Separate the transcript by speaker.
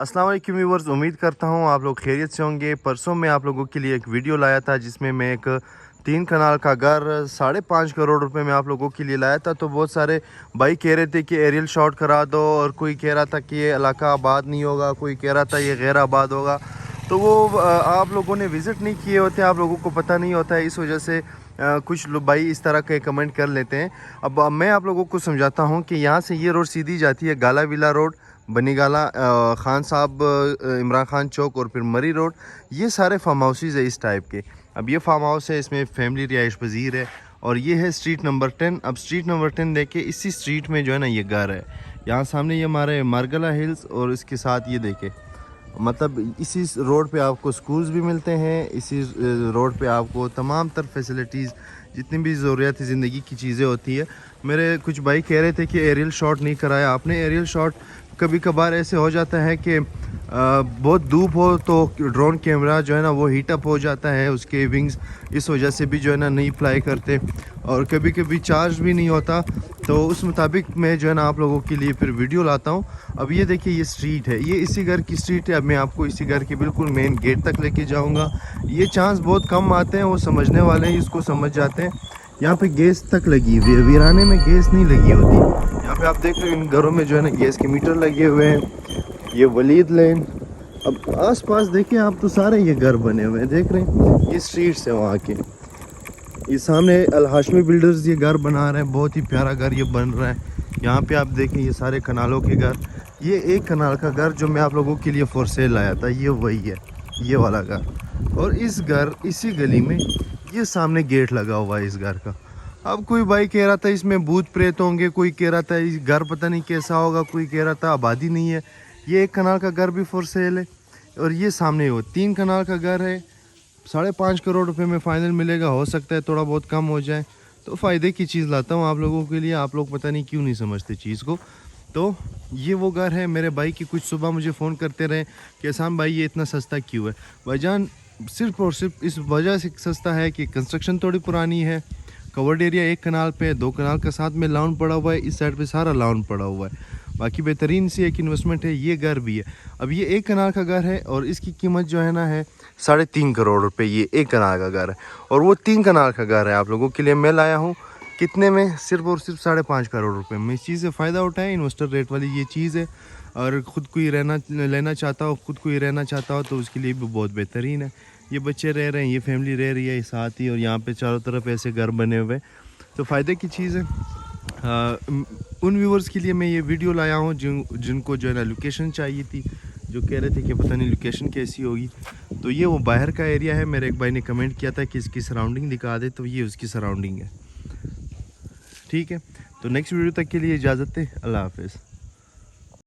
Speaker 1: अस्सलाम वालेकुम व्यूअर्स, उम्मीद करता हूँ आप लोग खैरियत से होंगे। परसों मैं आप लोगों के लिए एक वीडियो लाया था जिसमें मैं एक 3 कनाल का घर 5.5 करोड़ रुपए में आप लोगों के लिए लाया था। तो बहुत सारे भाई कह रहे थे कि एरियल शॉट करा दो, और कोई कह रहा था कि ये इलाका आबाद नहीं होगा, कोई कह रहा था ये गैर आबाद होगा। तो वो आप लोगों ने विज़िट नहीं किए होते, आप लोगों को पता नहीं होता है, इस वजह से कुछ लोग भाई इस तरह के कमेंट कर लेते हैं। अब मैं आप लोगों को समझाता हूँ कि यहाँ से ये रोड सीधी जाती है गाला विला रोड, बनीगाला, खान साहब, इमरान खान चौक और फिर मरी रोड। ये सारे फार्म हाउसेज है इस टाइप के। अब ये फार्म हाउस है, इसमें फैमिली रिहाइश पजीर है। और ये है स्ट्रीट नंबर 10। अब स्ट्रीट नंबर 10 देखे, इसी स्ट्रीट में जो है ना ये घर है। यहाँ सामने ये हमारे मारगला हिल्स, और इसके साथ ये देखे, मतलब इसी रोड पे आपको स्कूल्स भी मिलते हैं। इसी रोड पे आपको तमाम तर फैसिलिटीज़, जितनी भी ज़रूरियात ज़िंदगी की चीज़ें होती है। मेरे कुछ भाई कह रहे थे कि एरियल शॉट नहीं कराया आपने। एरियल शॉट कभी कभार ऐसे हो जाता है कि बहुत धूप हो तो ड्रोन कैमरा जो है ना वो हीट अप हो जाता है, उसके विंग्स इस वजह से भी जो है ना नहीं फ्लाई करते, और कभी कभी चार्ज भी नहीं होता। तो उस मुताबिक मैं जो है ना आप लोगों के लिए फिर वीडियो लाता हूँ। अब ये देखिए, ये स्ट्रीट है, ये इसी घर की स्ट्रीट है। अब मैं आपको इसी घर के बिल्कुल मेन गेट तक लेके जाऊँगा। ये चांस बहुत कम आते हैं, वो समझने वाले ही इसको समझ जाते हैं। यहाँ पे गैस तक लगी हुई है, वीराने में गैस नहीं लगी होती। यहाँ पे आप देख रहे हो इन घरों में जो है ना गैस के मीटर लगे हुए हैं। ये वलीद लेन। अब आसपास देखिए आप, तो सारे ये घर बने हुए हैं, देख रहे हैं, ये स्ट्रीट्स है वहाँ के। ये सामने अल हाशमी बिल्डर्स ये घर बना रहे हैं, बहुत ही प्यारा घर ये बन रहा है। यहाँ पे आप देखें ये सारे कनालों के घर। ये एक कनाल का घर जो मैं आप लोगों के लिए फॉर सेल लाया था, ये वही है, ये वाला घर। और इस घर, इसी गली में ये सामने गेट लगा हुआ है इस घर का। अब कोई भाई कह रहा था इसमें भूत प्रेत होंगे, कोई कह रहा था इस घर पता नहीं कैसा होगा, कोई कह रहा था आबादी नहीं है। ये एक कनाल का घर भी फॉर सेल है, और ये सामने वो 3 कनाल का घर है। 5.5 करोड़ रुपए में फ़ाइनल मिलेगा। हो सकता है थोड़ा बहुत कम हो जाए, तो फ़ायदे की चीज़ लाता हूँ आप लोगों के लिए। आप लोग पता नहीं क्यों नहीं समझते चीज़ को। तो ये वो घर है। मेरे भाई की कुछ सुबह मुझे फ़ोन करते रहे कि एहसान भाई ये इतना सस्ता क्यों है। भाईजान सिर्फ़ और सिर्फ इस वजह से सस्ता है कि कंस्ट्रक्शन थोड़ी पुरानी है। कवर्ड एरिया 1 कनाल पे, 2 कनाल का साथ में लाउन पड़ा हुआ है, इस साइड पे सारा लाउन पड़ा हुआ है। बाकी बेहतरीन सी एक इन्वेस्टमेंट है। ये घर भी है। अब ये 1 कनाल का घर है, और इसकी कीमत जो है ना है 3.5 करोड़ रुपए। ये 1 कनाल का घर है, और वो 3 कनाल का घर है। आप लोगों के लिए मैं लाया हूँ कितने में, सिर्फ और सिर्फ 5.5 करोड़ रुपए में। इस चीज़ से फ़ायदा उठाएं। इन्वेस्टर रेट वाली ये चीज़ है, और ख़ुद को ही लेना चाहता हो, खुद को ही रहना चाहता हो, तो उसके लिए भी बहुत बेहतरीन है। ये बच्चे रह रहे हैं, ये फैमिली रह रही है साथ ही, और यहाँ पे चारों तरफ ऐसे घर बने हुए, तो फ़ायदे की चीज़ है। उन व्यूवर्स के लिए मैं ये वीडियो लाया हूँ जिनको जो है ना लोकेशन चाहिए थी, जो कह रहे थे कि पता नहीं लोकेशन कैसी होगी। तो ये वो बाहर का एरिया है। मेरे एक भाई ने कमेंट किया था कि इसकी सराउंडिंग दिखा दे, तो ये उसकी सराउंडिंग है। ठीक है, तो नेक्स्ट वीडियो तक के लिए इजाज़त है। अल्लाह हाफ़िज़।